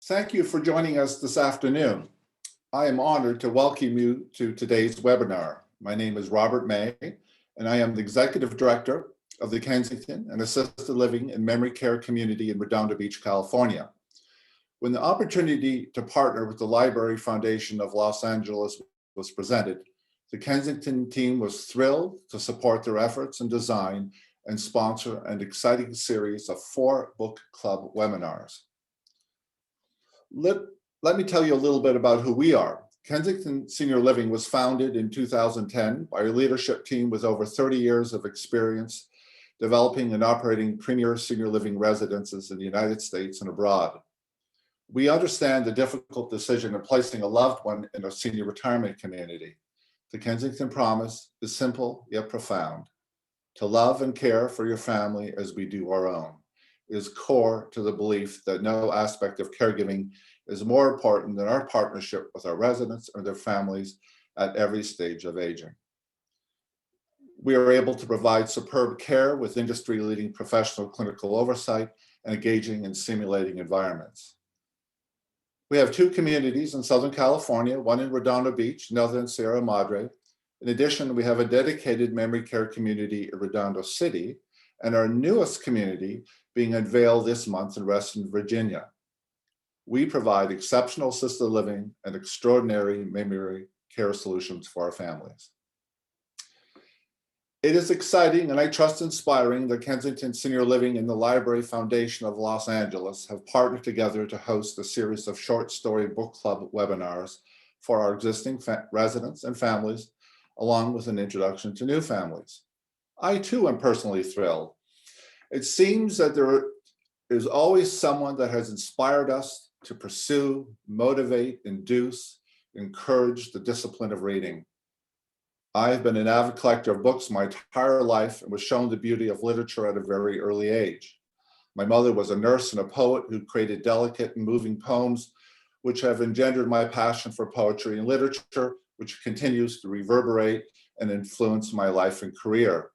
Thank you for joining us this afternoon. I am honored to welcome you to today's webinar. My name is Robert May, and I am the Executive Director of the Kensington and Assisted Living and Memory Care Community in Redondo Beach, California. When the opportunity to partner with the Library Foundation of Los Angeles was presented, the Kensington team was thrilled to support their efforts and design and sponsor an exciting series of 4 book club webinars. Let me tell you a little bit about who we are. Kensington Senior Living was founded in 2010 by a leadership team with over 30 years of experience developing and operating premier senior living residences in the United States and abroad. We understand the difficult decision of placing a loved one in a senior retirement community. The Kensington promise is simple yet profound. To love and care for your family as we do our own is core to the belief that no aspect of caregiving is more important than our partnership with our residents or their families at every stage of aging. We are able to provide superb care with industry-leading professional clinical oversight and engaging and stimulating environments. We have 2 communities in Southern California, one in Redondo Beach, another in Sierra Madre. In addition, we have a dedicated memory care community in Redondo City, and our newest community being unveiled this month in Reston, Virginia. We provide exceptional assisted living and extraordinary memory care solutions for our families. It is exciting and I trust inspiring that Kensington Senior Living and the Library Foundation of Los Angeles have partnered together to host a series of short story book club webinars for our existing residents and families, along with an introduction to new families. I too am personally thrilled. It seems that there is always someone that has inspired us to pursue, motivate, induce, encourage the discipline of reading. I've been an avid collector of books my entire life and was shown the beauty of literature at a very early age. My mother was a nurse and a poet who created delicate and moving poems, which have engendered my passion for poetry and literature, which continues to reverberate and influence my life and career.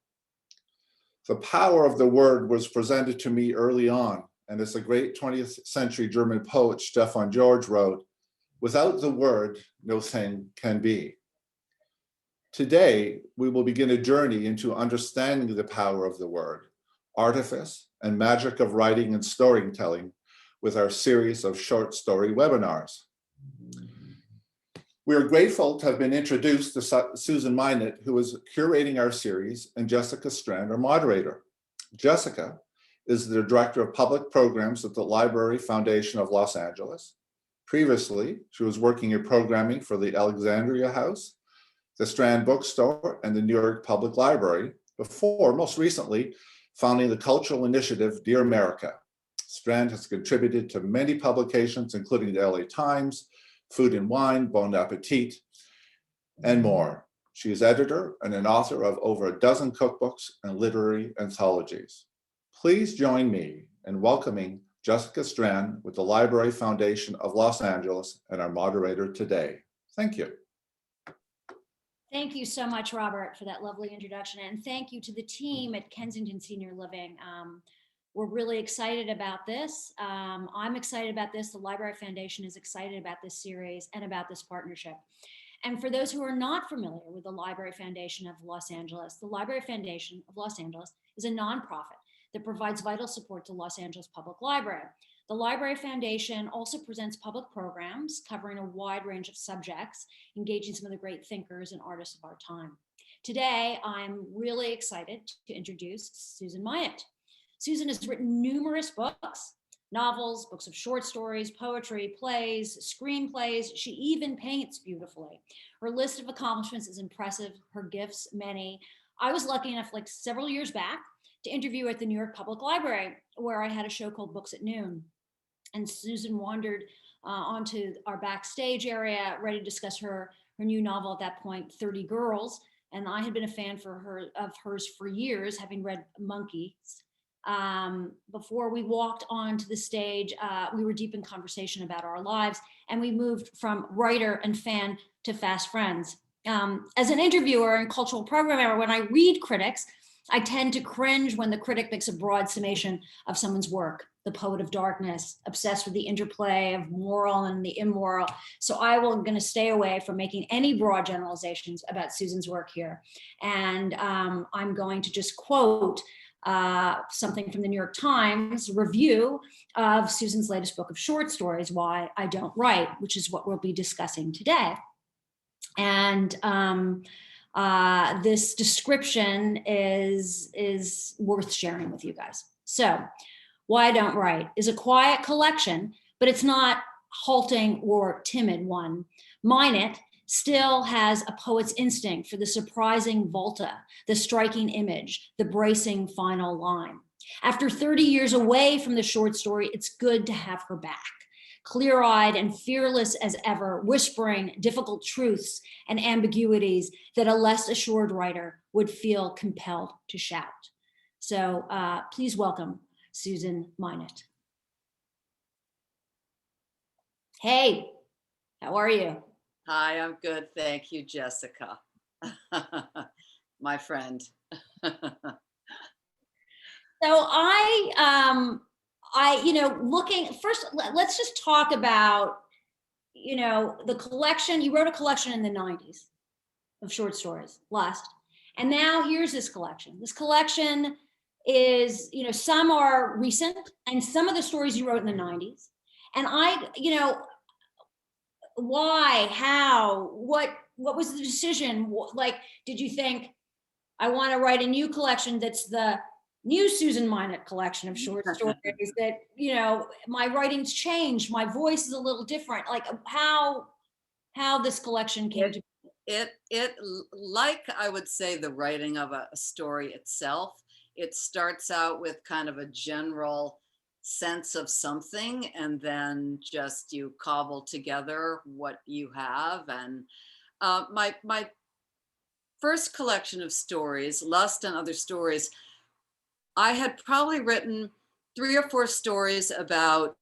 The power of the word was presented to me early on, and as the great 20th century German poet Stefan George wrote, "Without the word, no thing can be." Today, we will begin a journey into understanding the power of the word, artifice, and magic of writing and storytelling with our series of short story webinars. We are grateful to have been introduced to Susan Myant, who is curating our series, and Jessica Strand, our moderator. Jessica is the Director of Public Programs at the Library Foundation of Los Angeles. Previously, she was working in programming for the Alexandria House, the Strand Bookstore, and the New York Public Library, before, most recently, founding the cultural initiative Dear America. Strand has contributed to many publications, including the LA Times, Food and Wine, Bon Appetit, and more. She is editor and an author of over a dozen cookbooks and literary anthologies. Please join me in welcoming Jessica Strand with the Library Foundation of Los Angeles and our moderator today. Thank you. Thank you so much, Robert, for that lovely introduction. And thank you to the team at Kensington Senior Living. We're really excited about this. I'm excited about this. The Library Foundation is excited about this series and about this partnership. And for those who are not familiar with the Library Foundation of Los Angeles, the Library Foundation of Los Angeles is a nonprofit that provides vital support to Los Angeles Public Library. The Library Foundation also presents public programs covering a wide range of subjects, engaging some of the great thinkers and artists of our time. Today, I'm really excited to introduce Susan Myant. Susan has written numerous books, novels, books of short stories, poetry, plays, screenplays. She even paints beautifully. Her list of accomplishments is impressive, her gifts many. I was lucky enough, like several years back, to interview at the New York Public Library, where I had a show called Books at Noon. And Susan wandered onto our backstage area, ready to discuss her new novel at that point, 30 Girls. And I had been a fan of hers for years, having read Monkeys. Before we walked onto the stage, we were deep in conversation about our lives, and we moved from writer and fan to fast friends. As an interviewer and cultural programmer, when I read critics, I tend to cringe when the critic makes a broad summation of someone's work, the poet of darkness, obsessed with the interplay of moral and the immoral. So I'm going to stay away from making any broad generalizations about Susan's work here. And I'm going to just quote something from the New York Times review of Susan's latest book of short stories, Why I Don't Write, which is what we'll be discussing today. And this description is worth sharing with you guys. So, Why I Don't Write is a quiet collection, but it's not halting or timid one. Minatt still has a poet's instinct for the surprising volta, the striking image, the bracing final line. After 30 years away from the short story, it's good to have her back, clear-eyed and fearless as ever, whispering difficult truths and ambiguities that a less assured writer would feel compelled to shout. So please welcome Susan Myant. Hey, how are you? Hi, I'm good. Thank you, Jessica. My friend. So looking first, let's just talk about, the collection. You wrote a collection in the 90s of short stories last, and now here's this collection. This collection is, some are recent and some of the stories you wrote in the 90s. And why, how, what was the decision? Like, did you think, I want to write a new collection that's the new Susan Myant collection of short stories that, my writing's changed, my voice is a little different, like how this collection came to be? It like I would say the writing of a story itself, it starts out with kind of a general sense of something, and then just you cobble together what you have. And my first collection of stories, Lust and Other Stories, I had probably written 3 or 4 stories about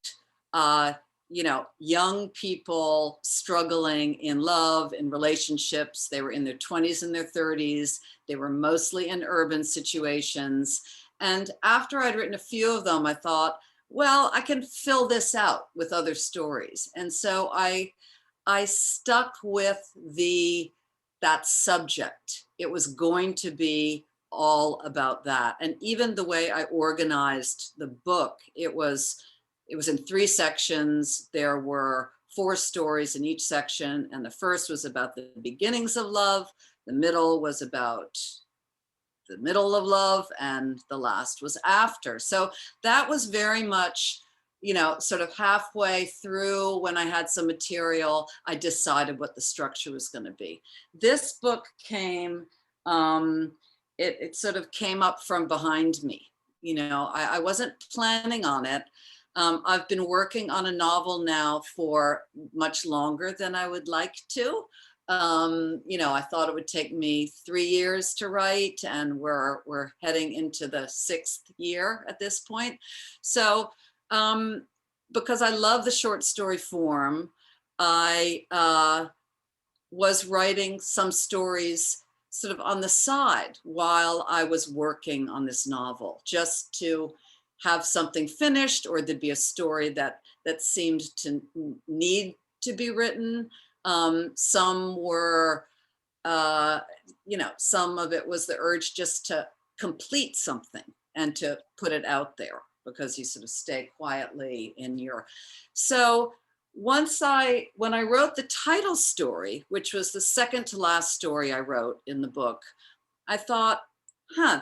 young people struggling in love, in relationships. They were in their 20s and their 30s. They were mostly in urban situations. And after I'd written a few of them, I thought, well, I can fill this out with other stories. And so I stuck with that subject. It was going to be all about that. And even the way I organized the book, it was in 3 sections. There were 4 stories in each section. And the first was about the beginnings of love. The middle was about the middle of love, and the last was after. So that was very much, sort of halfway through, when I had some material, I decided what the structure was going to be. This book came, it sort of came up from behind me. I wasn't planning on it. I've been working on a novel now for much longer than I would like to. I thought it would take me 3 years to write, and we're heading into the 6th year at this point. So, because I love the short story form, I was writing some stories sort of on the side while I was working on this novel, just to have something finished, or there'd be a story that seemed to need to be written. Some were, some of it was the urge just to complete something and to put it out there, because you sort of stay quietly in your. So when I wrote the title story, which was the second to last story I wrote in the book, I thought,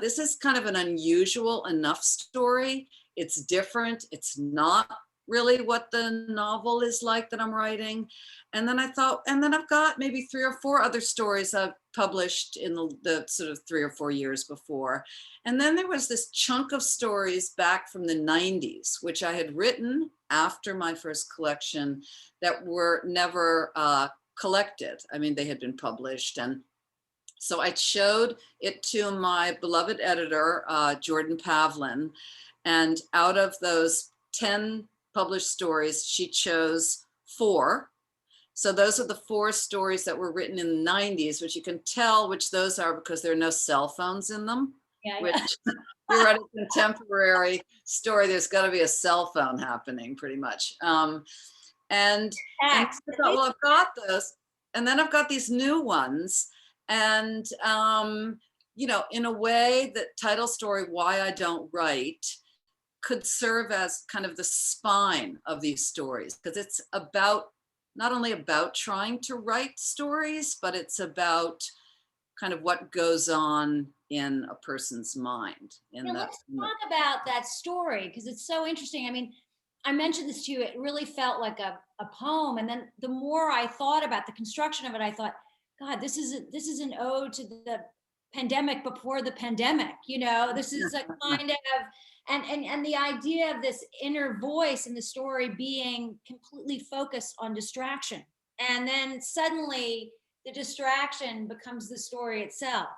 this is kind of an unusual enough story. It's different. It's not really what the novel is like that I'm writing. And then I thought, and then I've got maybe 3 or 4 other stories I've published in the sort of 3 or 4 years before. And then there was this chunk of stories back from the 90s, which I had written after my first collection, that were never collected. I mean, they had been published. And so I showed it to my beloved editor, Jordan Pavlin. And out of those 10 published stories, she chose 4. So those are the 4 stories that were written in the 90s, which you can tell which those are because there are no cell phones in them. Yeah, which yeah. you write a contemporary story, there's got to be a cell phone happening pretty much. And I Text. thought, well, I've got this. And then I've got these new ones. And, you know, in a way that title story, Why I Don't Write, could serve as kind of the spine of these stories, because it's about, not only about trying to write stories, but it's about kind of what goes on in a person's mind. Let's talk about that story, because it's so interesting. I mean, I mentioned this to you, it really felt like a poem. And then the more I thought about the construction of it, I thought, God, this is an ode to the pandemic before the pandemic. You know, this is a kind of, and the idea of this inner voice in the story being completely focused on distraction. And then suddenly the distraction becomes the story itself.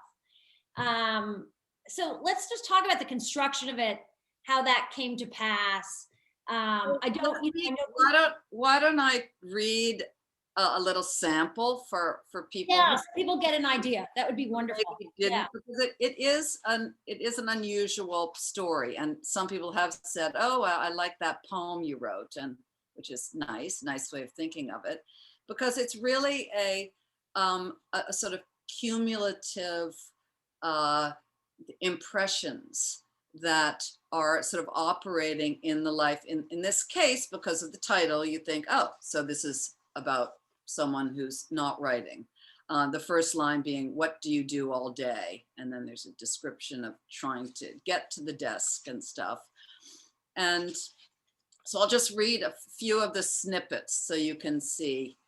So let's just talk about the construction of it, how that came to pass. I don't, you know, I know, why don't I read a little sample for people? yeah, so people get an idea. That would be wonderful. Yeah. Because it is an unusual story, and some people have said, "Oh, I like that poem you wrote," and which is nice way of thinking of it, because it's really a sort of cumulative impressions that are sort of operating in the life. In this case, because of the title, you think, oh, so this is about someone who's not writing. The first line being, what do you do all day? And then there's a description of trying to get to the desk and stuff. And so I'll just read a few of the snippets so you can see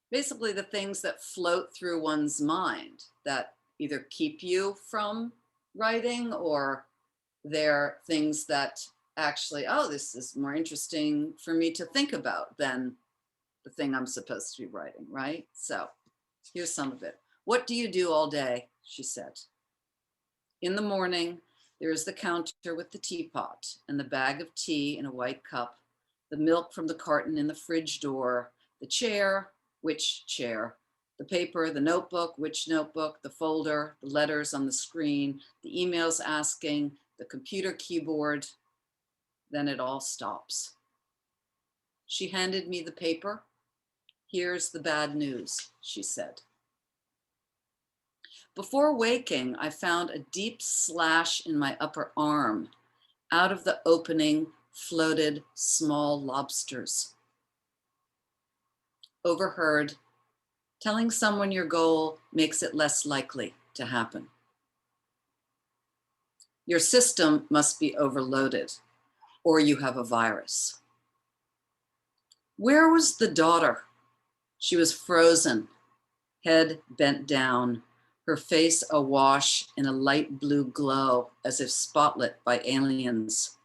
basically the things that float through one's mind that either keep you from writing, or they're things that actually, oh, this is more interesting for me to think about than the thing I'm supposed to be writing, right? So here's some of it. What do you do all day? She said. In the morning, there is the counter with the teapot and the bag of tea in a white cup, the milk from the carton in the fridge door, the chair, which chair, the paper, the notebook, which notebook, the folder, the letters on the screen, the emails asking, the computer keyboard. Then it all stops. She handed me the paper. Here's the bad news, she said. Before waking, I found a deep slash in my upper arm. Out of the opening floated small lobsters. Overheard, telling someone your goal makes it less likely to happen. Your system must be overloaded, or you have a virus. Where was the daughter? She was frozen, head bent down, her face awash in a light blue glow as if spotlit by aliens.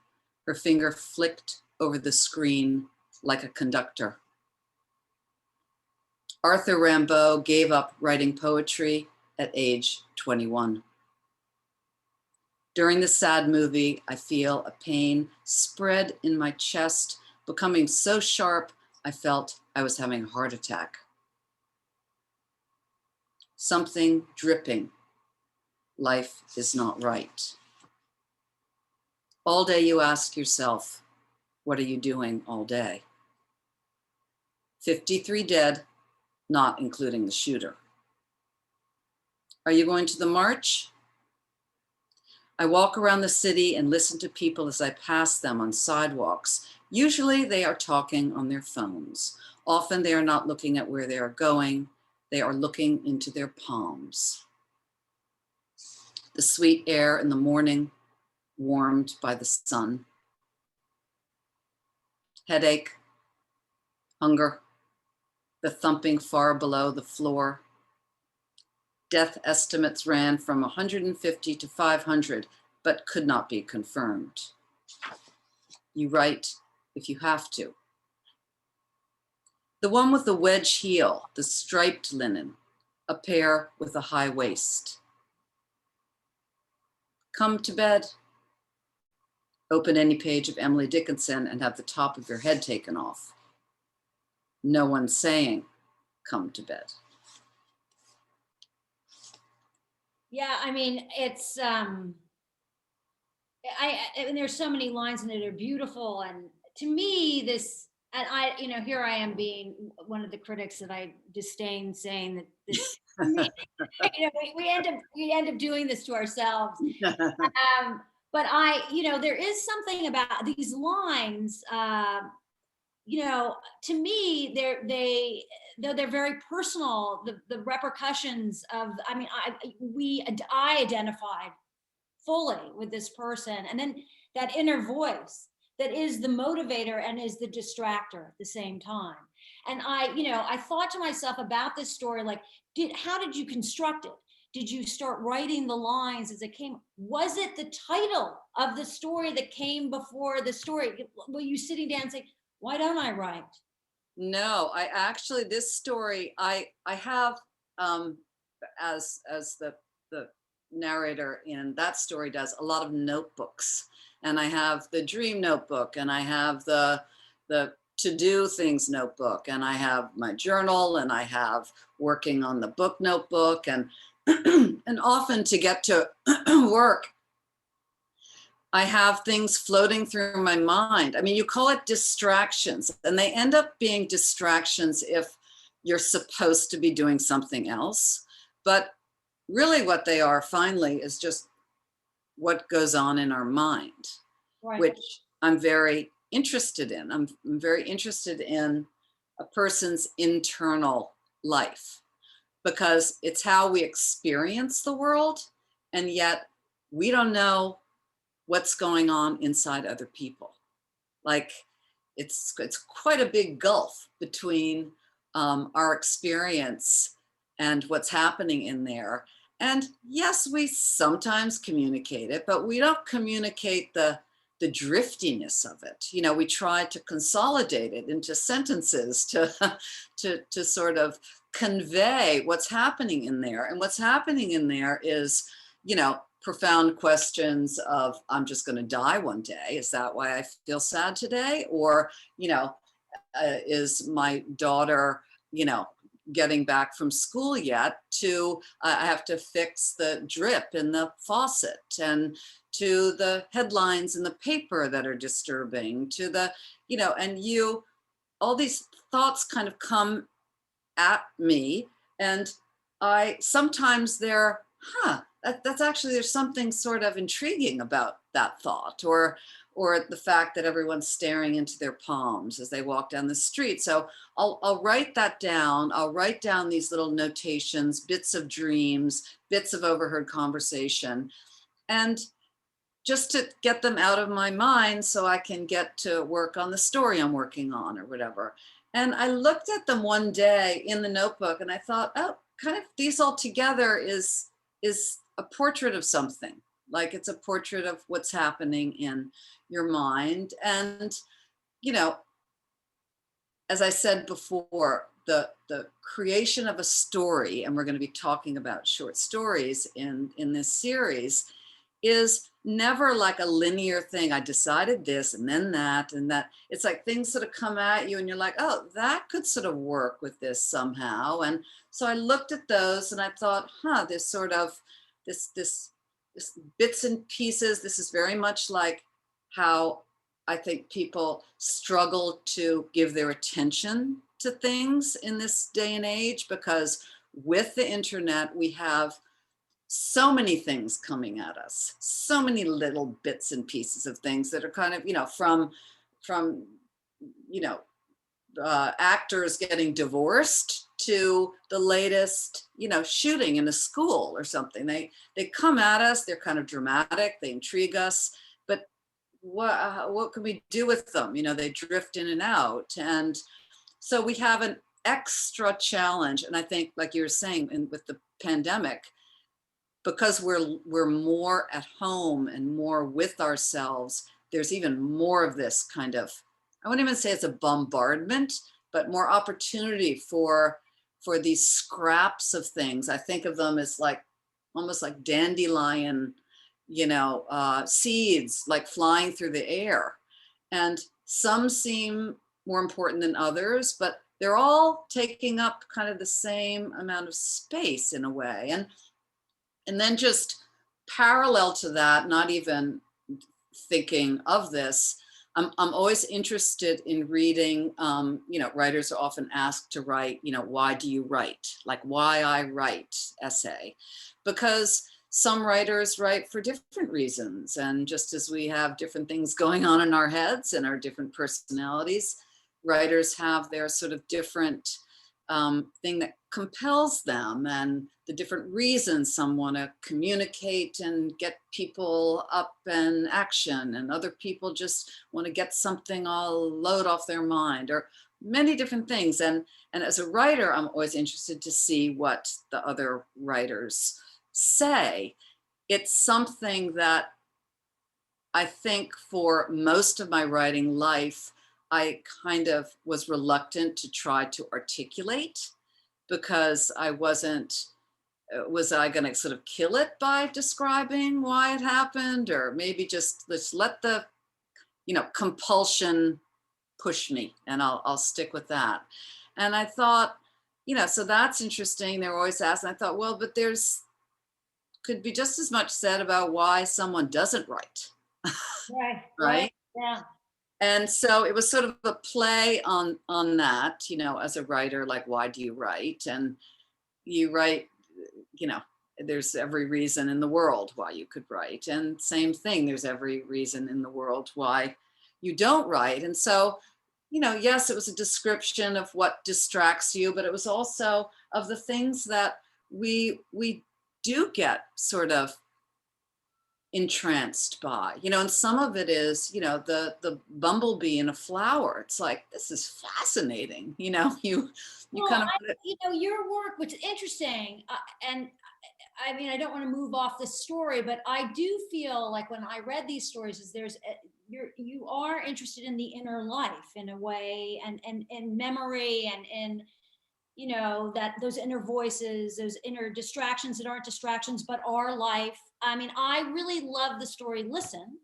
Her finger flicked over the screen like a conductor. Arthur Rimbaud gave up writing poetry at age 21. During the sad movie, I feel a pain spread in my chest, becoming so sharp I felt I was having a heart attack. Something dripping. Life is not right. All day you ask yourself, what are you doing all day? 53 dead, not including the shooter. Are you going to the march? I walk around the city and listen to people as I pass them on sidewalks. Usually they are talking on their phones. Often they are not looking at where they are going. They are looking into their palms. The sweet air in the morning, warmed by the sun. Headache, hunger, the thumping far below the floor. Death estimates ran from 150 to 500, but could not be confirmed. You write if you have to. The one with the wedge heel, the striped linen, a pair with a high waist. Come to bed. Open any page of Emily Dickinson and have the top of your head taken off. No one saying, come to bed. Yeah, I mean, it's and there's so many lines in it that are beautiful, and to me, this, and here I am being one of the critics that I disdain saying that this, to me, we end up doing this to ourselves. But there is something about these lines. To me, though they're very personal, the repercussions of, I identified fully with this person, and then that inner voice that is the motivator and is the distractor at the same time. And I thought to myself about this story, like, how did you construct it? Did you start writing the lines as it came? Was it the title of the story that came before the story? Were you sitting down and saying, why don't I write? No, I actually, this story, I have, as the narrator in that story does, a lot of notebooks. And I have the dream notebook, and I have the to do things notebook, and I have my journal, and I have working on the book notebook, and and often to get to work, I have things floating through my mind. I mean, you call it distractions, and they end up being distractions if you're supposed to be doing something else. But really, what they are finally is just what goes on in our mind, Right. which I'm very interested in. I'm very interested in a person's internal life, because it's how we experience the world, and yet we don't know what's going on inside other people. Like, it's quite a big gulf between our experience and what's happening in there. And yes, we sometimes communicate it, but we don't communicate the driftiness of it. We try to consolidate it into sentences to to sort of convey what's happening in there. And what's happening in there is, profound questions of, I'm just going to die one day. Is that why I feel sad today? Or, is my daughter, getting back from school yet? To, I have to fix the drip in the faucet, and to the headlines in the paper that are disturbing, to the, all these thoughts kind of come at me. And sometimes they're, that's actually, there's something sort of intriguing about that thought, or the fact that everyone's staring into their palms as they walk down the street. So I'll write that down. I'll write down these little notations, bits of dreams, bits of overheard conversation, and just to get them out of my mind so I can get to work on the story I'm working on or whatever. And I looked at them one day in the notebook, and I thought, oh, kind of these all together is a portrait of something. Like, it's a portrait of what's happening in your mind. And, as I said before, the creation of a story, and we're going to be talking about short stories in this series, is never like a linear thing. I decided this and then that and that. It's like things sort of come at you, and you're like, oh, that could sort of work with this somehow. And so I looked at those, and I thought, this sort of this bits and pieces. This is very much like how I think people struggle to give their attention to things in this day and age, because with the internet, we have so many things coming at us, so many little bits and pieces of things that are kind of, from actors getting divorced to the latest, shooting in a school or something. They come at us, they're kind of dramatic, they intrigue us, but what can we do with them? They drift in and out. And so we have an extra challenge. And I think, like you were saying, with the pandemic, because we're more at home and more with ourselves, there's even more of this kind of, I wouldn't even say it's a bombardment, but more opportunity for these scraps of things. I think of them as like almost like dandelion, seeds, like flying through the air. And some seem more important than others, but they're all taking up kind of the same amount of space in a way. And then just parallel to that, not even thinking of this, I'm always interested in reading, writers are often asked to write, why do you write? Like why I write essay, because some writers write for different reasons. And just as we have different things going on in our heads and our different personalities, writers have their sort of different thing that compels them, and the different reasons. Some want to communicate and get people up and action, and other people just want to get something all load off their mind, or many different things. And as a writer, I'm always interested to see what the other writers say. It's something that I think for most of my writing life, I kind of was reluctant to try to articulate, because I wasn't, was I going to sort of kill it by describing why it happened, or maybe just let's let the, compulsion push me, and I'll stick with that. And I thought, so that's interesting. They're always asking, I thought, well, but could be just as much said about why someone doesn't write. Right? Yeah. And so it was sort of a play on that, as a writer, like, why do you write? And you write, there's every reason in the world why you could write. And same thing, there's every reason in the world why you don't write. And so, yes, it was a description of what distracts you, but it was also of the things that we do get sort of entranced by, and some of it is, the bumblebee in a flower. It's like, this is fascinating, you Well, kind of your work, which is interesting, and I mean, I don't want to move off the story, but I do feel like when I read these stories, is you are interested in the inner life in a way, and memory, and that those inner voices, those inner distractions that aren't distractions but are life. I mean, I really love the story Listen,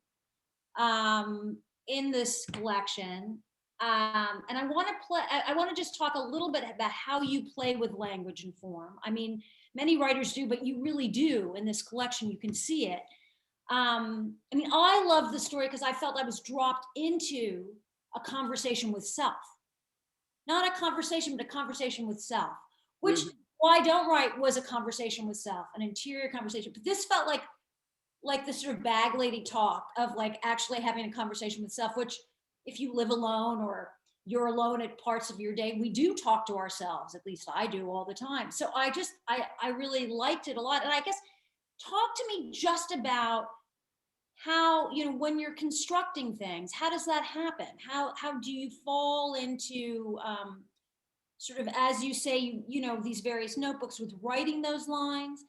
in this collection. And I want to just talk a little bit about how you play with language and form. I mean, many writers do, but you really do in this collection. You can see it. I mean, I love the story because I felt I was dropped into a conversation with self. Not a conversation, but a conversation with self, which Why Don't Write was a conversation with self, an interior conversation. But this felt like the sort of bag lady talk of like actually having a conversation with self, which if you live alone or you're alone at parts of your day, we do talk to ourselves. At least I do all the time. So I really liked it a lot. And I guess talk to me just about how, when you're constructing things, how does that happen? How do you fall into sort of, as you say, these various notebooks with writing those lines?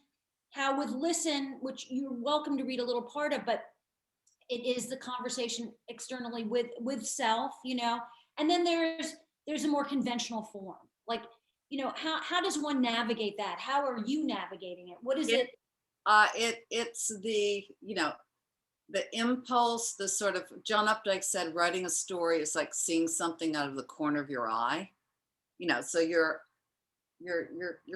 How with Listen, which you're welcome to read a little part of, but it is the conversation externally with self, and then there's a more conventional form, like, how does one navigate that? How are you navigating it? What is it? It's the, the impulse, the sort of, John Updike said, writing a story is like seeing something out of the corner of your eye, so you're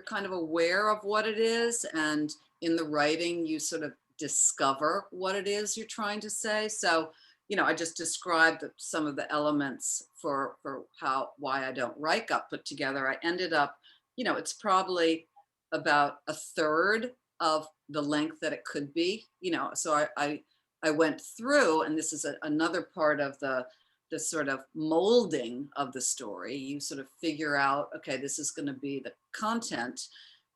kind of aware of what it is, and in the writing you sort of discover what it is you're trying to say. So, I just described some of the elements for why I don't write got put together. I ended up, it's probably about a third of the length that it could be, so I went through, and this is another part of the sort of molding of the story. You sort of figure out, okay, this is going to be the content,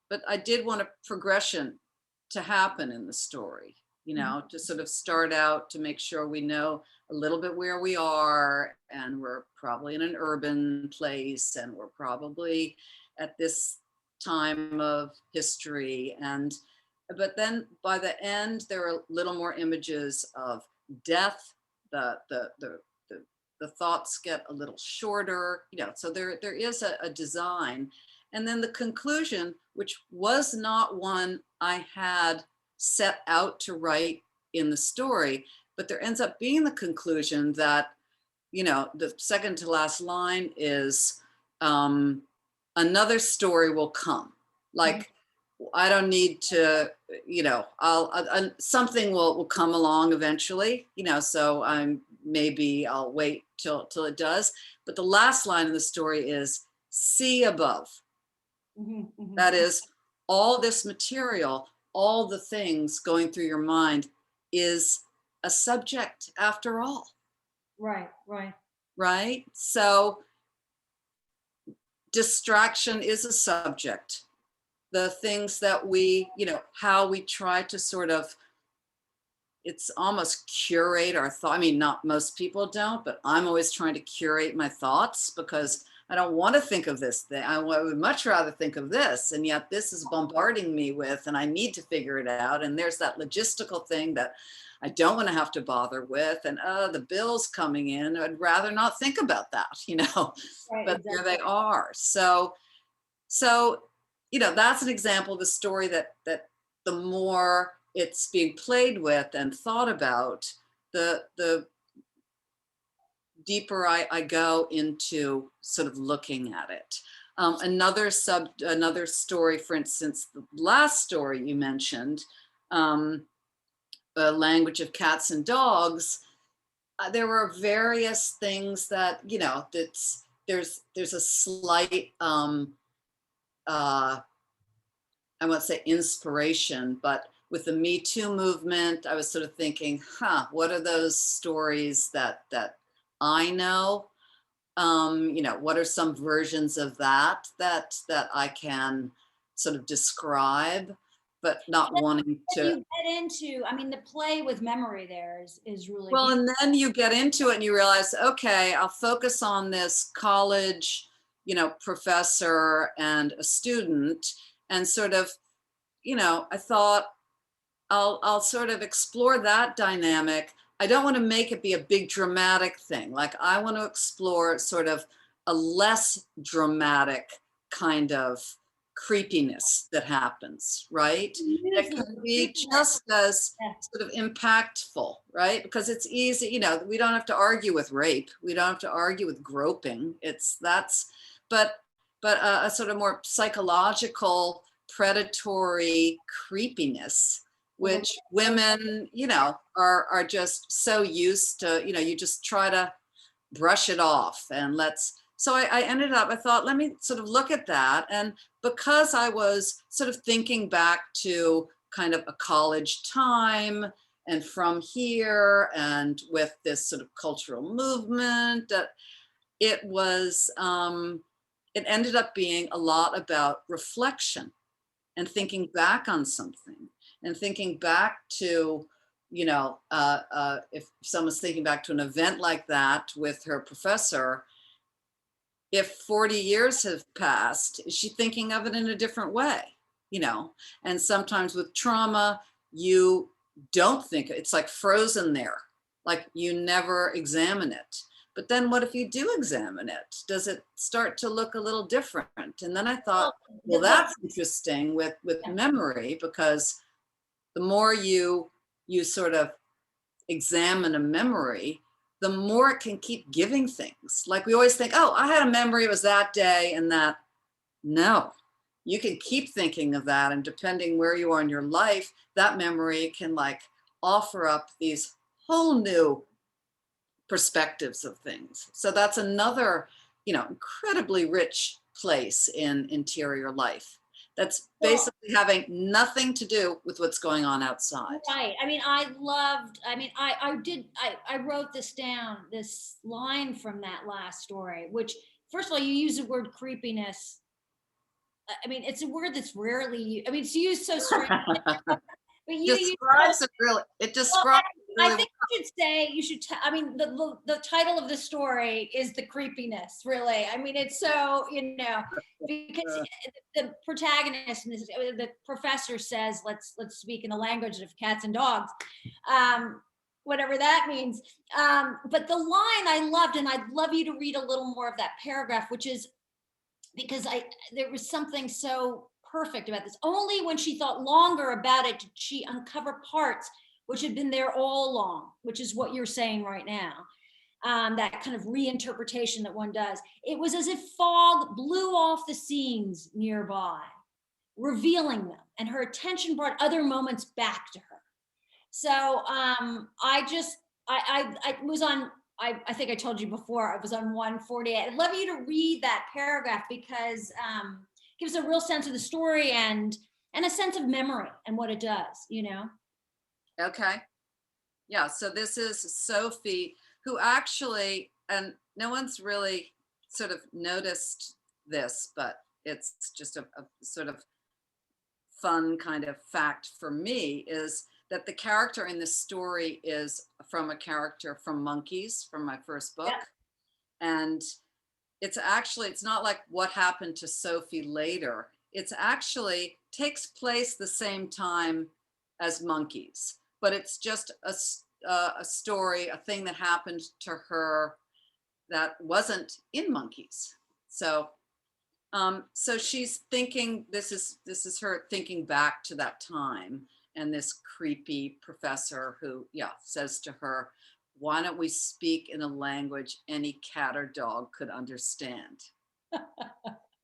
but I did want a progression to happen in the story, to sort of start out to make sure we know a little bit where we are, and we're probably in an urban place, and we're probably at this time of history. But then by the end, there are a little more images of death. The thoughts get a little shorter, so there is a design. And then the conclusion, which was not one I had set out to write in the story, but there ends up being the conclusion that, the second to last line is, another story will come. Like, I don't need to, you know, something will come along eventually, you know, so maybe I'll wait till it does. But the last line of the story is see above. That is, all this material, all the things going through your mind is a subject after all. Right, right. Right? So distraction is a subject. The things that we, you know, how we try to sort of, it's almost curate our thought. I mean, not most people don't, but I'm always trying to curate my thoughts because I don't want to think of this thing. I would much rather think of this. And yet this is bombarding me with, and I need to figure it out. And there's that logistical thing that I don't want to have to bother with. And the bills coming in, I'd rather not think about that, you know, Right, but exactly. there they are. So, you know, that's an example of a story that the more it's being played with and thought about, the deeper I go into sort of looking at it. Another story, for instance, the last story you mentioned, The Language of Cats and Dogs, there were various things that, you know, there's a slight, I won't say inspiration, but with the Me Too movement, I was sort of thinking, what are those stories that I know? You know, what are some versions of that I can sort of describe, but not wanting to. You get into, I mean, the play with memory there is really Well, beautiful. and then you get into it and you realize, okay, I'll focus on this college, you know, professor and a student, and sort of, you know, I thought I'll sort of explore that dynamic. I don't want to make it be a big dramatic thing. Like, I want to explore sort of a less dramatic kind of creepiness that happens, right? That can be just as sort of impactful, right? Because it's easy, you know, we don't have to argue with rape. We don't have to argue with groping. But a sort of more psychological, predatory creepiness, which women, you know, are just so used to, you know, you just try to brush it off and so I ended up, I thought, let me sort of look at that. And because I was sort of thinking back to kind of a college time and from here and with this sort of cultural movement, it was, it ended up being a lot about reflection and thinking back on something and thinking back to, you know, if someone's thinking back to an event like that with her professor, if 40 years have passed, is she thinking of it in a different way, you know? And sometimes with trauma, you don't think, it's like frozen there, like you never examine it. But then what if you do examine it? Does it start to look a little different? And then I thought, well, that's interesting with memory, because the more you sort of examine a memory, the more it can keep giving things. Like, we always think, oh, I had a memory, it was that day and that. No, you can keep thinking of that. And depending where you are in your life, that memory can like offer up these whole new perspectives of things. So that's another, you know, incredibly rich place in interior life. That's basically having nothing to do with what's going on outside. Right. I mean, I wrote this down, this line from that last story, which, first of all, you use the word creepiness. I mean, it's a word that's rarely, I mean, it's used so strange. But describes it really. It describes. I think you should say, I mean, the title of the story is the creepiness, really. I mean, it's so, you know, because the protagonist, the professor says, let's speak in the language of cats and dogs, whatever that means. But the line I loved, and I'd love you to read a little more of that paragraph, which is, because there was something so perfect about this. Only when she thought longer about it did she uncover parts which had been there all along, which is what you're saying right now. That kind of reinterpretation that one does. It was as if fog blew off the scenes nearby, revealing them, and her attention brought other moments back to her. So I was on, I think I told you before, I was on 148. I'd love you to read that paragraph because it gives a real sense of the story and a sense of memory and what it does, you know? Okay. Yeah, so this is Sophie, who actually, and no one's really sort of noticed this, but it's just a sort of fun kind of fact for me, is that the character in this story is from a character from Monkeys, from my first book. Yep. And it's not like what happened to Sophie later. It's actually takes place the same time as Monkeys, but it's just a story, a thing that happened to her that wasn't in Monkeys. So so she's thinking, this is her thinking back to that time, and this creepy professor who, yeah, says to her, why don't we speak in a language any cat or dog could understand?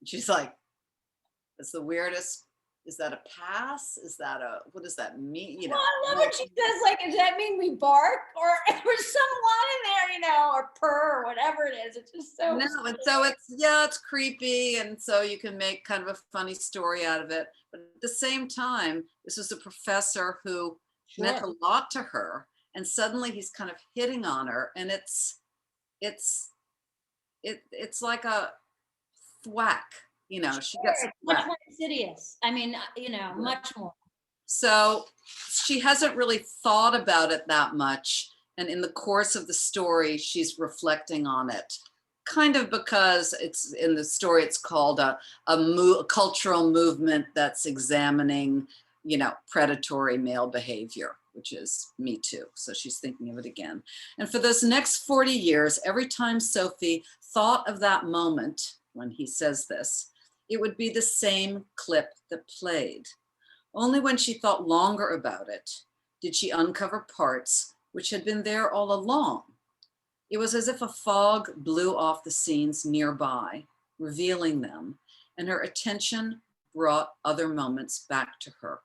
She's like, that's the weirdest. Is that a pass? Is that what does that mean? You know, Well, I love when she says, like, does that mean we bark? Or there's some line in there, you know, or purr, or whatever it is. It's just so. No, and so it's creepy, and so you can make kind of a funny story out of it. But at the same time, this was a professor who meant a lot to her, and suddenly he's kind of hitting on her, and it's like a thwack, you know. She gets a much thwack. more insidious. I mean, you know, much more. So she hasn't really thought about it that much. And in the course of the story, she's reflecting on it, kind of because it's in the story, it's called a cultural movement that's examining, you know, predatory male behavior, which is Me Too. So she's thinking of it again. And for those next 40 years, every time Sophie thought of that moment when he says this, it would be the same clip that played. Only when she thought longer about it did she uncover parts which had been there all along. It was as if a fog blew off the scenes nearby, revealing them, and her attention brought other moments back to her.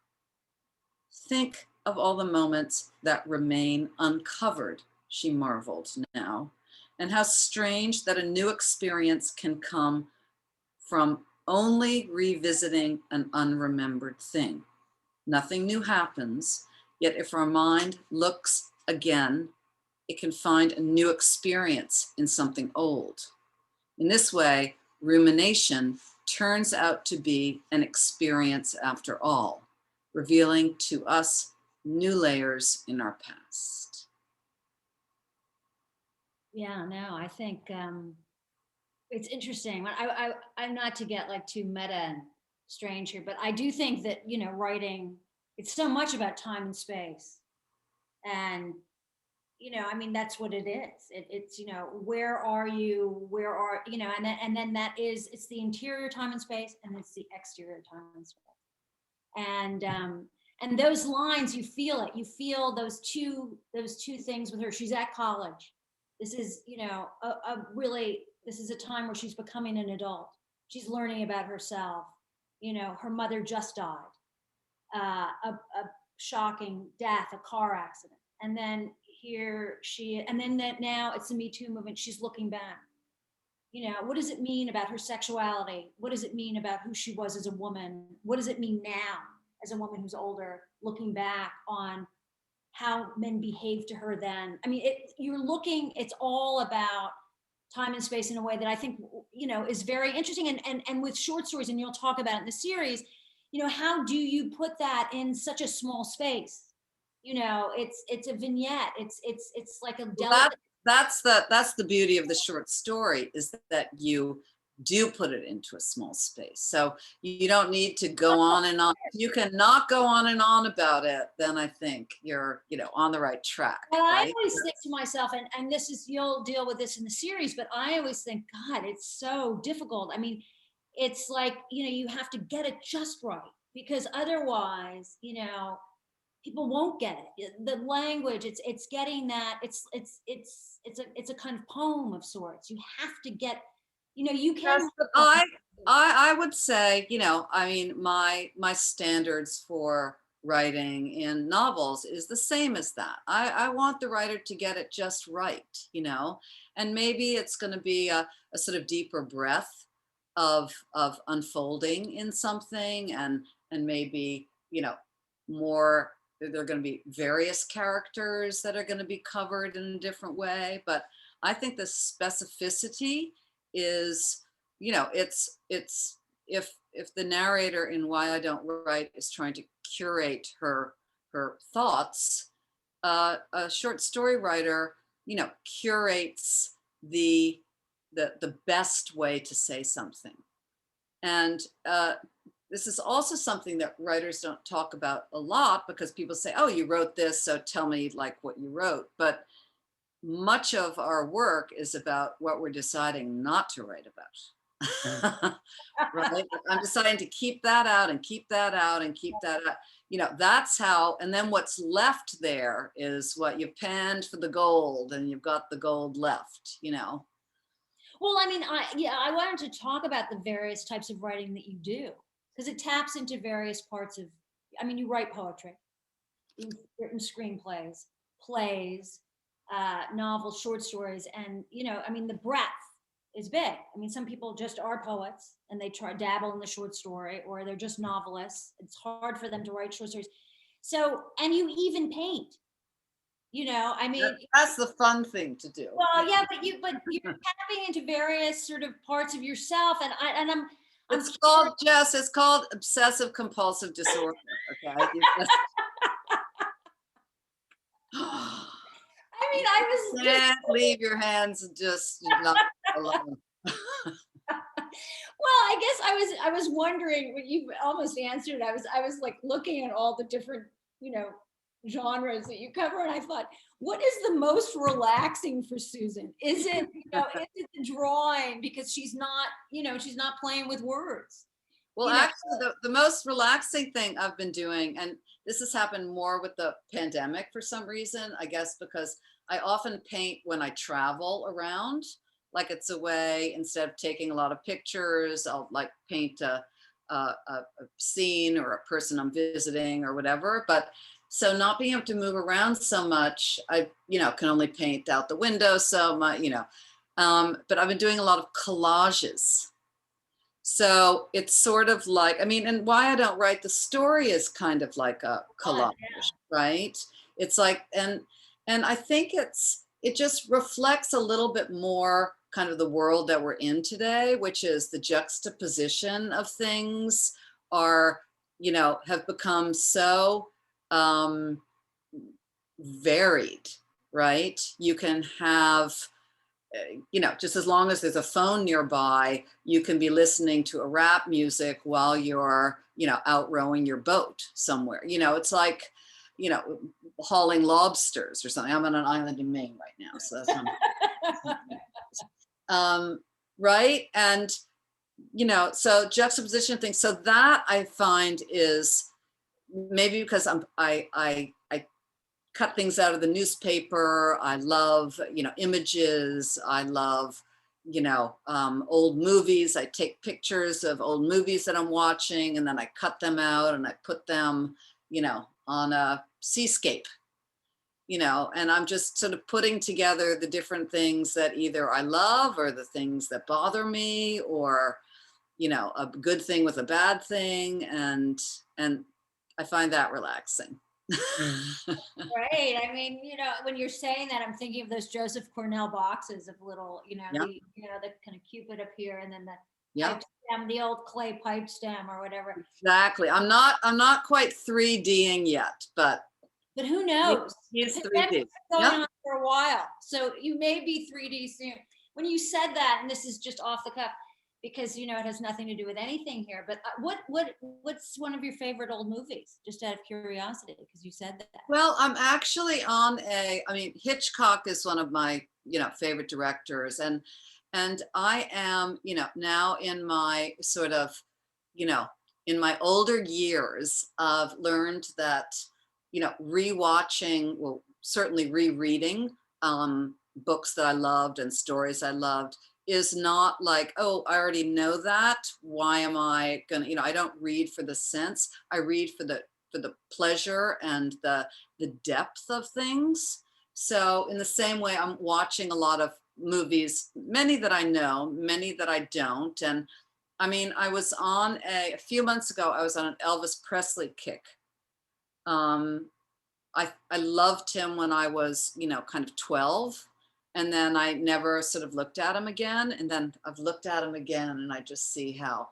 Think of all the moments that remain uncovered, she marveled now, and how strange that a new experience can come from only revisiting an unremembered thing. Nothing new happens, yet if our mind looks again, it can find a new experience in something old. In this way, rumination turns out to be an experience after all, revealing to us new layers in our past. Yeah, no, I think it's interesting. I'm not to get like too meta and strange here, but I do think that, you know, writing, it's so much about time and space. And, you know, I mean, that's what it is. It's, you know, where are you? Where are, you know, and then that is, it's the interior time and space, and it's the exterior time and space. And those lines, you feel it. You feel those two things with her. She's at college. This is, you know, this is a time where she's becoming an adult. She's learning about herself. You know, her mother just died. A shocking death, a car accident. And then now it's the Me Too movement. She's looking back. You know, what does it mean about her sexuality? What does it mean about who she was as a woman? What does it mean now as a woman who's older, looking back on how men behaved to her then? I mean, it's all about time and space in a way that I think, you know, is very interesting. And with short stories, and you'll talk about it in the series, you know, how do you put that in such a small space? You know, it's a vignette. It's like a delicate. That's the beauty of the short story, is that you do put it into a small space. So you don't need to go on and on. If you cannot go on and on about it, then I think you're, you know, on the right track. And right? I always think to myself, and this is, you'll deal with this in the series, but I always think, God, it's so difficult. I mean, it's like, you know, you have to get it just right, because otherwise, you know, people won't get it. The language, it's getting that, it's a kind of poem of sorts. You have to get, You know, you Yes, can. but I would say, you know, I mean, my standards for writing in novels is the same as that. I want the writer to get it just right, you know, and maybe it's going to be a sort of deeper breadth of unfolding in something, and maybe, you know, more, there are going to be various characters that are going to be covered in a different way. But I think the specificity is, you know, it's if the narrator in Why I Don't Write is trying to curate her thoughts, a short story writer, you know, curates the best way to say something. And this is also something that writers don't talk about a lot, because people say, oh, you wrote this, so tell me like what you wrote. But much of our work is about what we're deciding not to write about. Right? I'm deciding to keep that out and keep that out and keep that out. You know, that's how, and then what's left there is what you've panned for the gold, and you've got the gold left, you know. Well, I mean, I wanted to talk about the various types of writing that you do, because it taps into various parts of, I mean, you write poetry, you've written screenplays, plays, novels, short stories, and, you know, I mean, the breadth is big. I mean, some people just are poets and they try dabble in the short story, or they're just novelists. It's hard for them to write short stories. So, and you even paint, you know, I mean, That's the fun thing to do. well, yeah, but you're tapping into various sort of parts of yourself, and I'm It's called, Jess, it's called obsessive compulsive disorder. Okay. I mean, I was just, Can't leave your hands just not alone. well, I guess I was wondering, what you almost answered. I was like looking at all the different, you know, genres that you cover, and I thought, what is the most relaxing for Susan? Is it, you know, is it the drawing, because she's not, you know, she's not playing with words? Well, You know? actually, the most relaxing thing I've been doing, and this has happened more with the pandemic for some reason, I guess, because I often paint when I travel around. Like, it's a way, instead of taking a lot of pictures, I'll like paint a scene or a person I'm visiting or whatever. But so not being able to move around so much, I, you know, can only paint out the window so much, you know. But I've been doing a lot of collages. So it's sort of like, I mean, and Why I Don't Write, the story is kind of like a collage, right? It's like, and I think it just reflects a little bit more kind of the world that we're in today, which is the juxtaposition of things are, you know, have become so varied, right? You can have, you know, just as long as there's a phone nearby, you can be listening to a rap music while you're, you know, out rowing your boat somewhere. You know, it's like, you know, hauling lobsters or something. I'm on an island in Maine right now, so that's not, right. And, you know, so juxtaposition things. So that I find is maybe because I cut things out of the newspaper. I love, you know, images. I love, you know, old movies. I take pictures of old movies that I'm watching, and then I cut them out and I put them, you know, on a seascape, you know, and I'm just sort of putting together the different things that either I love or the things that bother me, or, you know, a good thing with a bad thing. And I find that relaxing. Right. I mean, you know, when you're saying that, I'm thinking of those Joseph Cornell boxes of little, you know, Yeah. the, you know, the kind of Cupid up here, and then the Yeah, pipe stem, the old clay pipe stem or whatever. exactly. I'm not quite 3Ding yet, but But who knows? he's The 3D. pandemic's been Yeah. going on for a while, so you may be 3D soon. When you said that, and this is just off the cuff, because you know it has nothing to do with anything here, but what's one of your favorite old movies? Just out of curiosity, because you said that. Well, I'm actually on I mean, Hitchcock is one of my, you know, favorite directors, and I am, you know, now in my sort of, you know, in my older years, I've learned that, you know, rewatching, well, certainly rereading books that I loved and stories I loved is not like, oh, I already know that. Why am I gonna, I don't read for the sense. I read for the pleasure and the depth of things. So in the same way, I'm watching a lot of movies, many that I know, many that I don't. And I mean, I was on a few months ago, I was on an Elvis Presley kick. I loved him when I was, kind of 12. And then I never sort of looked at him again. And then I've looked at him again and I just see how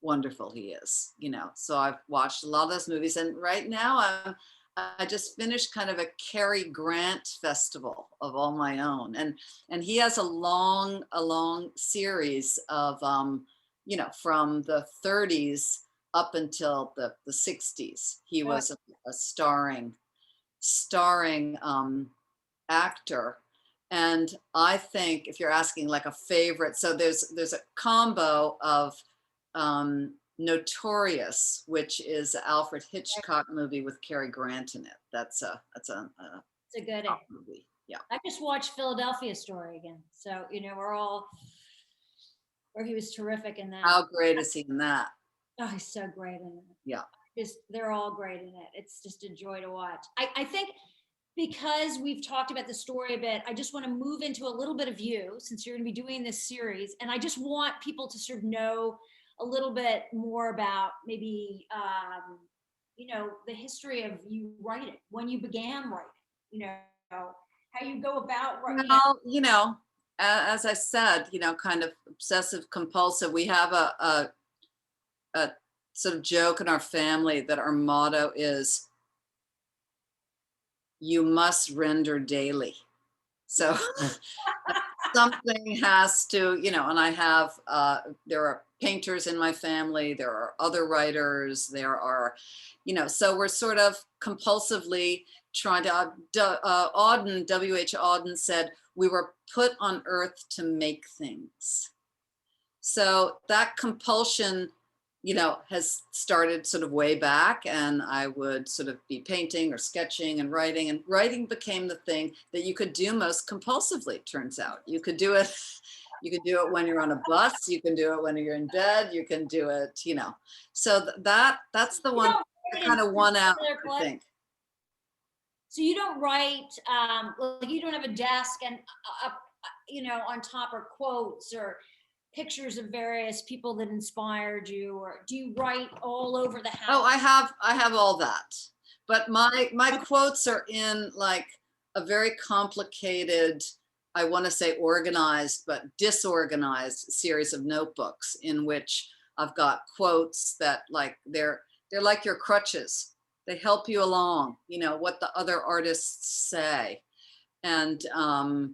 wonderful he is, So I've watched a lot of those movies. And right now I just finished kind of a Cary Grant festival of all my own. And he has a long series of, from the 30s up until the 60s. He was a starring actor. And I think if you're asking like a favorite, so there's a combo of Notorious, which is an Alfred Hitchcock movie with Cary Grant in it. That's a It's a good movie. Yeah. I just watched Philadelphia Story again. So, where he was terrific in that. How great is he in that? Oh, he's so great in it. Yeah. They're all great in it. It's just a joy to watch. I think because we've talked about the story a bit, I just want to move into a little bit of you, since you're going to be doing this series. And I just want people to sort of know a little bit more about maybe, the history of you writing, when you began writing, how you go about writing. Well, as I said, kind of obsessive compulsive. We have a sort of joke in our family that our motto is, you must render daily. So something has to, and I have, there are painters in my family, there are other writers, there are, so we're sort of compulsively trying to, Auden, W.H. Auden said, we were put on earth to make things. So that compulsion, has started sort of way back, and I would sort of be painting or sketching and writing became the thing that you could do most compulsively. It turns out you could do it when you're on a bus, you can do it when you're in bed, you can do it, so that's the one that kind of won out, I think. So you don't write, like you don't have a desk and on top are quotes or pictures of various people that inspired you, or do you write all over the house? Oh, I have all that, but my quotes are in like a very complicated, I want to say organized but disorganized series of notebooks in which I've got quotes that like they're like your crutches. They help you along, what the other artists say. And I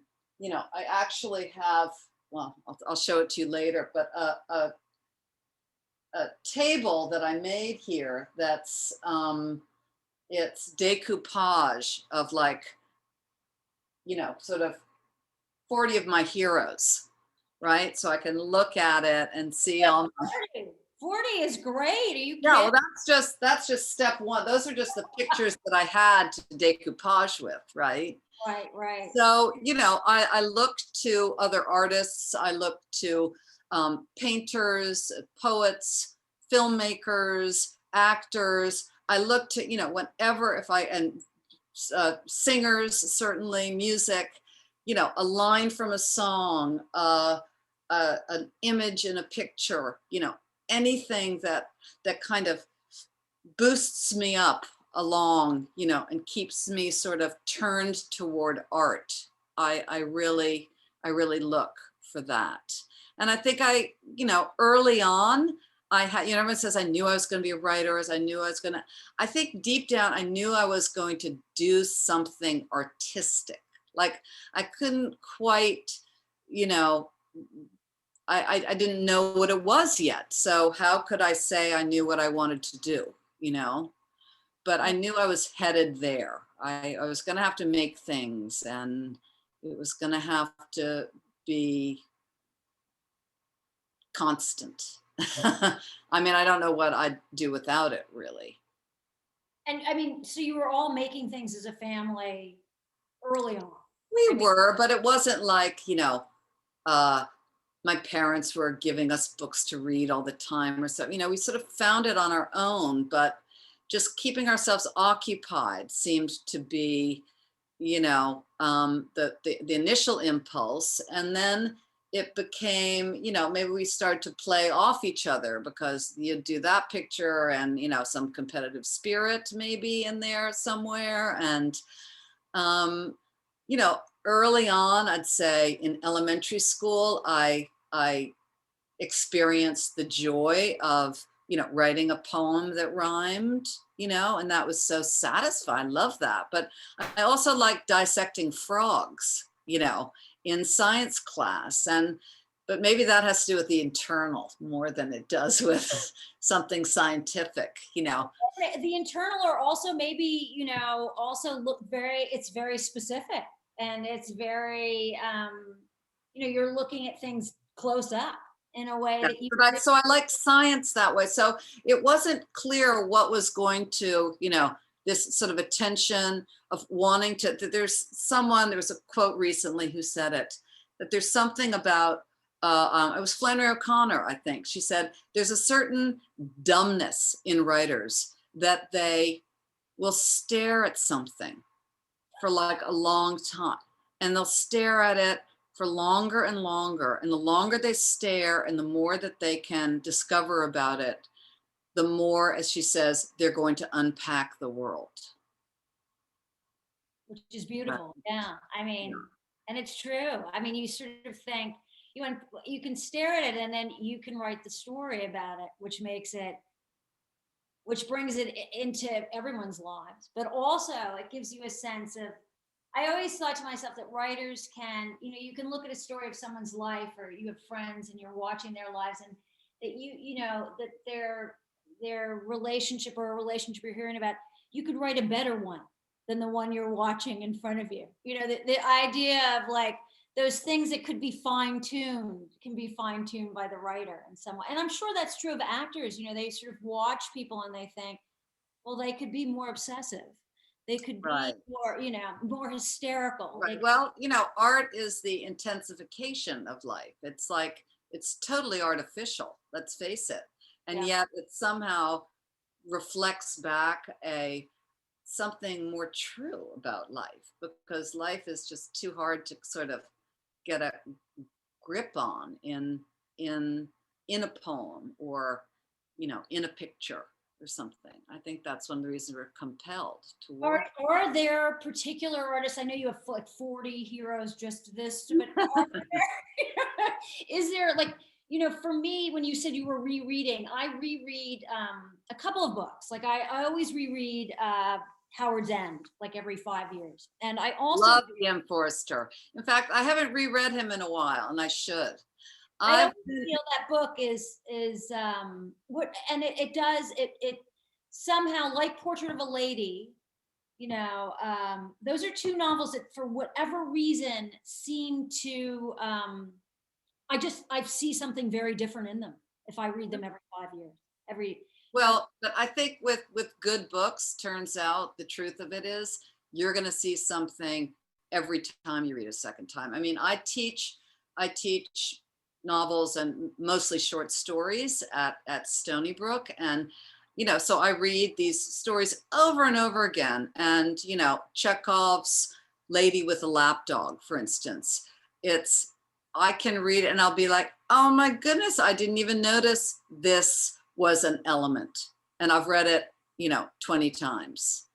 actually have, well, I'll show it to you later, but a table that I made here that's, it's decoupage of like, sort of 40 of my heroes, right? So I can look at it and see all my... 40 is great. Are you kidding? No, that's just step one. Those are just the pictures that I had to decoupage with, right? Right. So, I look to other artists. I look to painters, poets, filmmakers, actors. I look to, whenever, and singers, certainly, music, a line from a song, an image in a picture, anything that kind of boosts me up along, and keeps me sort of turned toward art. I really look for that. And I think early on, I had, everyone says I knew I was going to be a writer, I think deep down, I knew I was going to do something artistic. Like I couldn't quite, I didn't know what it was yet. So how could I say I knew what I wanted to do, But I knew I was headed there. I was going to have to make things, and it was going to have to be constant. I mean, I don't know what I'd do without it, really. And I mean, so you were all making things as a family early on? We were, but it wasn't like, my parents were giving us books to read all the time or so, we sort of found it on our own, but just keeping ourselves occupied seemed to be, the initial impulse. And then it became, maybe we started to play off each other because you do that picture and, some competitive spirit maybe in there somewhere. And, early on, I'd say in elementary school, I experienced the joy of, writing a poem that rhymed, and that was so satisfying. I love that. But I also like dissecting frogs, in science class. But maybe that has to do with the internal more than it does with something scientific, The internal are also maybe, also it's very specific, and it's very, you're looking at things close up in a way that you. So I like science that way. So it wasn't clear what was going to, this sort of attention of wanting to, that there was a quote recently who said it, that there's something about, it was Flannery O'Connor, I think. She said, there's a certain dumbness in writers that they will stare at something for like a long time, and they'll stare at it for longer and longer. And the longer they stare and the more that they can discover about it, the more, as she says, they're going to unpack the world. Which is beautiful. Yeah. I mean, and it's true. I mean, you sort of think, you can stare at it and then you can write the story about it, which brings it into everyone's lives. But also it gives you a sense of, I always thought to myself that writers can, you can look at a story of someone's life, or you have friends and you're watching their lives, and that that their relationship, or a relationship you're hearing about, you could write a better one than the one you're watching in front of you. The idea of like those things that could be fine-tuned can be fine-tuned by the writer in some way. And I'm sure that's true of actors. They sort of watch people and they think, well, they could be more obsessive. They could be more, more hysterical. Right. Well, art is the intensification of life. It's like, it's totally artificial, let's face it. And yet it somehow reflects back something more true about life, because life is just too hard to sort of get a grip on in a poem, or, in a picture or something. I think that's one of the reasons we're compelled to work. Are there particular artists? I know you have like 40 heroes just this, but is there like, for me, when you said you were rereading, I reread a couple of books. Like I always reread Howard's End, like every 5 years. And I also love E.M. Forster. In fact, I haven't reread him in a while, and I should. I feel that book is what, and it does it somehow, like Portrait of a Lady, those are two novels that for whatever reason seem to I see something very different in them if I read them every 5 years. Well, but I think with good books, turns out the truth of it is you're going to see something every time you read a second time. I mean, I teach novels and mostly short stories at Stony Brook. And, so I read these stories over and over again. And, Chekhov's Lady with a Lapdog, for instance, I can read it and I'll be like, oh my goodness, I didn't even notice this was an element. And I've read it, 20 times.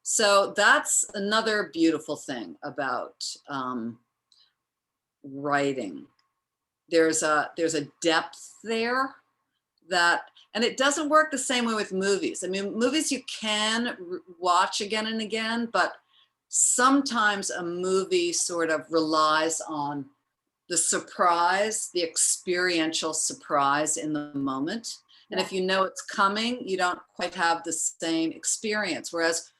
So that's another beautiful thing about writing. There's a depth there and it doesn't work the same way with movies. I mean, movies you can watch again and again, but sometimes a movie sort of relies on the surprise, the experiential surprise in the moment. And if you know it's coming, you don't quite have the same experience. Whereas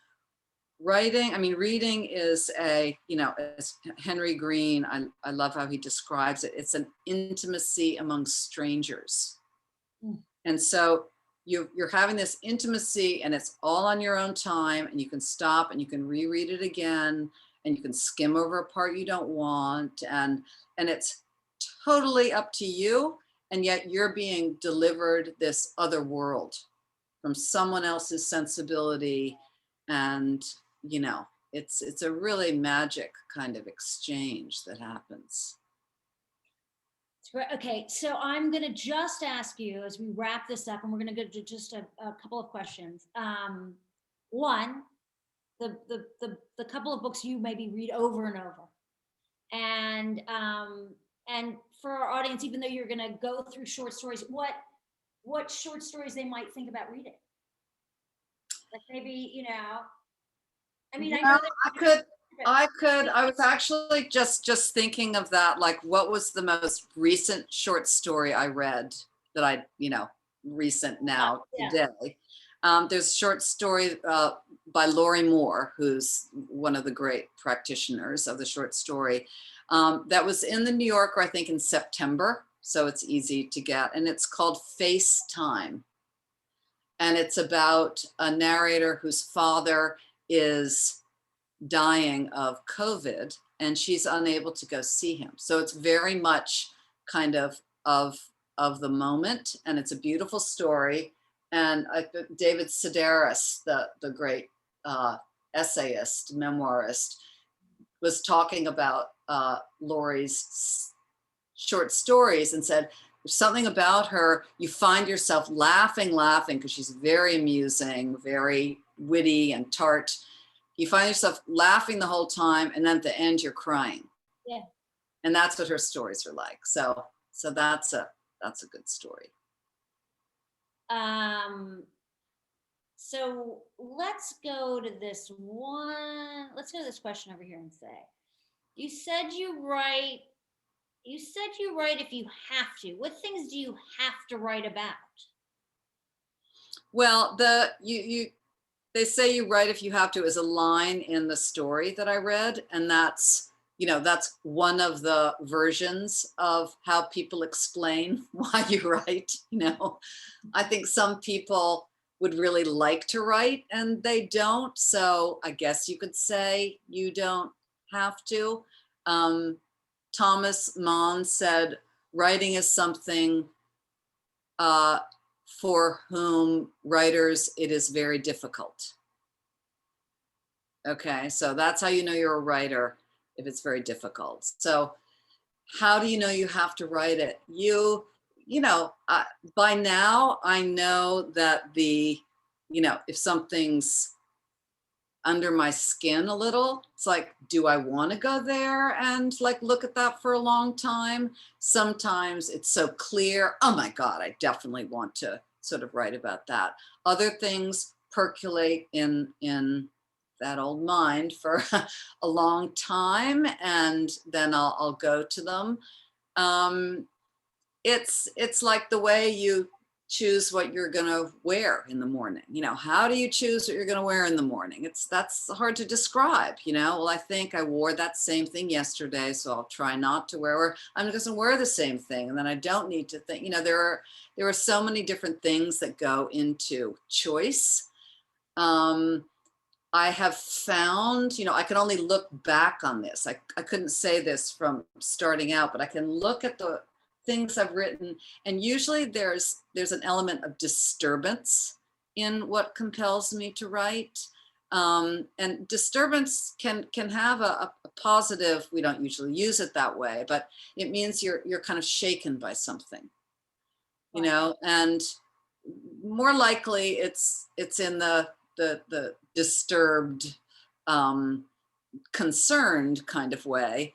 reading is as Henry Green, I love how he describes it. It's an intimacy among strangers. And so you're having this intimacy, and it's all on your own time, and you can stop and you can reread it again, and you can skim over a part you don't want. And it's totally up to you, and yet you're being delivered this other world from someone else's sensibility. And, you know, it's a really magic kind of exchange that happens. Okay, so I'm going to just ask you as we wrap this up, and we're going to go to just a couple of questions. One, the couple of books you maybe read over and over, and for our audience, even though you're going to go through short stories, what short stories they might think about reading, like maybe, you know, I mean, I know that I was actually just thinking of that, like what was the most recent short story I read that I, you know, recent now today. There's a short story by Lori Moore, who's one of the great practitioners of the short story, that was in the New Yorker, I think in September, so it's easy to get, and it's called FaceTime. And it's about a narrator whose father is dying of COVID and she's unable to go see him. So it's very much kind of the moment, and it's a beautiful story. And David Sedaris, the great essayist, memoirist, was talking about Lori's short stories and said, there's something about her, you find yourself laughing because she's very amusing, very witty and tart. You find yourself laughing the whole time, and then at the end you're crying. Yeah. And that's what her stories are like. So that's a good story. So let's go to this one. Let's go to this question over here and say, you said you write if you have to. What things do you have to write about? Well, they say you write if you have to is a line in the story that I read, and that's, you know, that's one of the versions of how people explain why you write. You know, I think some people would really like to write and they don't, so I guess you could say you don't have to. Thomas Mann said, writing is something for whom writers, it is very difficult. Okay, so that's how you know you're a writer, if it's very difficult. So how do you know you have to write it? You know, by now I know that if something's under my skin a little, it's like, do I want to go there and like look at that for a long time? Sometimes it's so clear, oh my God, I definitely want to sort of write about that. Other things percolate in that old mind for a long time, and then I'll go to them. It's like the way you choose what you're going to wear in the morning. You know, how do you choose what you're going to wear in the morning? That's hard to describe. You know, well, I think I wore that same thing yesterday, so I'll try not to wear. I'm just going to wear the same thing, and then I don't need to think. You know, there are so many different things that go into choice. I have found, you know, I can only look back on this. I couldn't say this from starting out, but I can look at the things I've written, and usually there's an element of disturbance in what compels me to write. And disturbance can have a positive, we don't usually use it that way, but it means you're kind of shaken by something, you know, and more likely it's in the disturbed, concerned kind of way.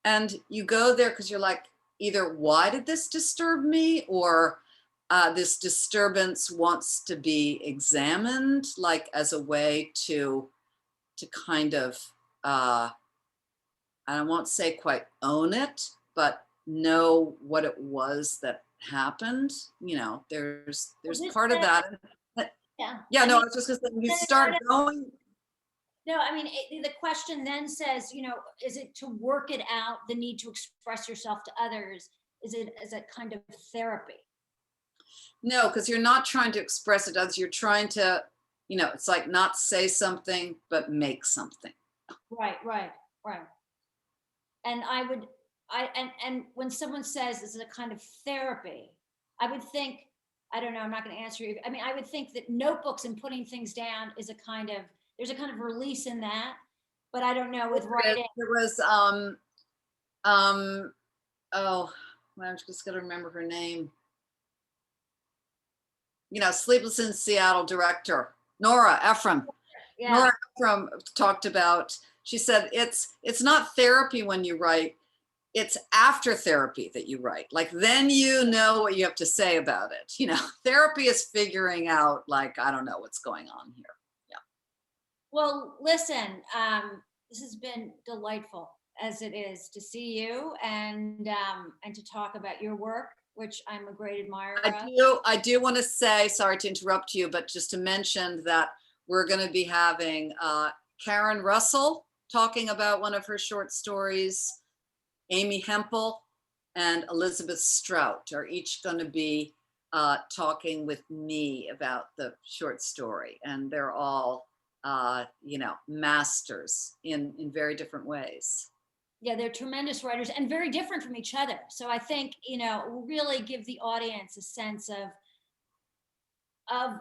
And you go there because you're like, either why did this disturb me, or this disturbance wants to be examined, like as a way to kind of, I won't say quite own it, but know what it was that happened. You know, there's part of that. Yeah, no, I was just gonna say, you start going. No, I mean, the question then says, you know, is it to work it out, the need to express yourself to others? Is it kind of therapy? No, because you're not trying to express it to others. You're trying to, you know, it's like not say something, but make something. Right. And I would and when someone says this is a kind of therapy, I would think, I don't know, I'm not going to answer you. I mean, I would think that notebooks and putting things down is a kind of, there's a kind of release in that, but I don't know with writing. There was, oh, well, I'm just gonna remember her name. You know, Sleepless in Seattle director, Nora Ephron. Yeah. Nora Ephron talked about, she said, it's not therapy when you write, it's after therapy that you write. Like, then you know what you have to say about it. You know, therapy is figuring out, like, I don't know what's going on here. Yeah. Well, listen, this has been delightful as it is to see you and to talk about your work, which I'm a great admirer of. I do want to say, sorry to interrupt you, but just to mention that we're going to be having Karen Russell talking about one of her short stories. Amy Hempel and Elizabeth Strout are each going to be talking with me about the short story, and they're all you know, masters in very different ways. Yeah, they're tremendous writers and very different from each other. So I think, you know, will really give the audience a sense of,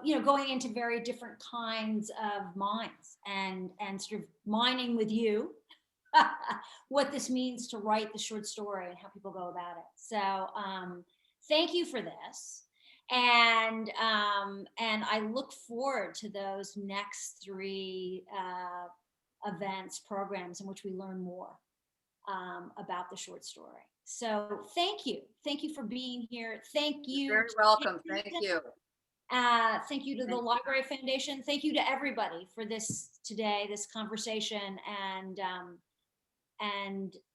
you know, going into very different kinds of minds and sort of mining with you what this means to write the short story and how people go about it. So thank you for this. And I look forward to those next 3 events, programs in which we learn more about the short story. So thank you for being here. Thank you. You're very welcome. Thank you. Thank you to the Library Foundation. Thank you to everybody for this today, this conversation, and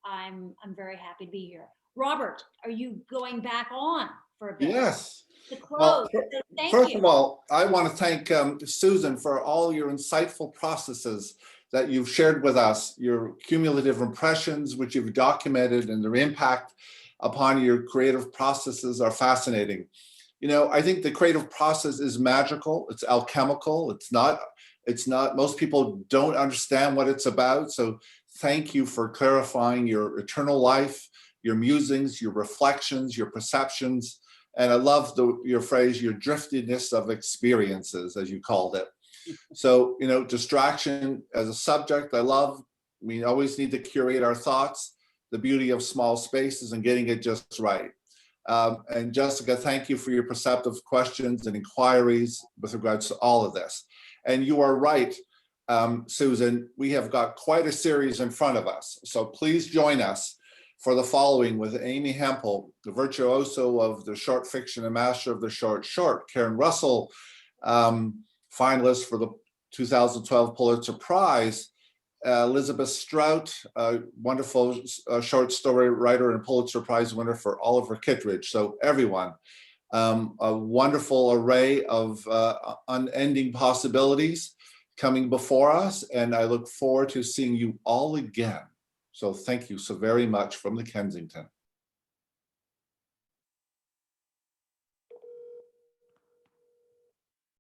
I'm very happy to be here. Robert, are you going back on for a bit? Yes. To close. Well, Thank first you. of all, I want to thank Susan for all your insightful processes that you've shared with us, your cumulative impressions, which you've documented, and their impact upon your creative processes are fascinating. You know, I think the creative process is magical. It's alchemical. It's not, most people don't understand what it's about. So thank you for clarifying your eternal life, your musings, your reflections, your perceptions. And I love your phrase, your driftiness of experiences, as you called it. So, you know, distraction as a subject, I love. We always need to curate our thoughts, the beauty of small spaces and getting it just right. And Jessica, thank you for your perceptive questions and inquiries with regards to all of this. And you are right, Susan, we have got quite a series in front of us. So please join us for the following with Amy Hempel, the virtuoso of the short fiction and master of the short, Karen Russell, finalist for the 2012 Pulitzer Prize, Elizabeth Strout, a wonderful short story writer and Pulitzer Prize winner for Oliver Kittredge. So everyone, a wonderful array of unending possibilities coming before us. And I look forward to seeing you all again. So thank you so very much from the Kensington.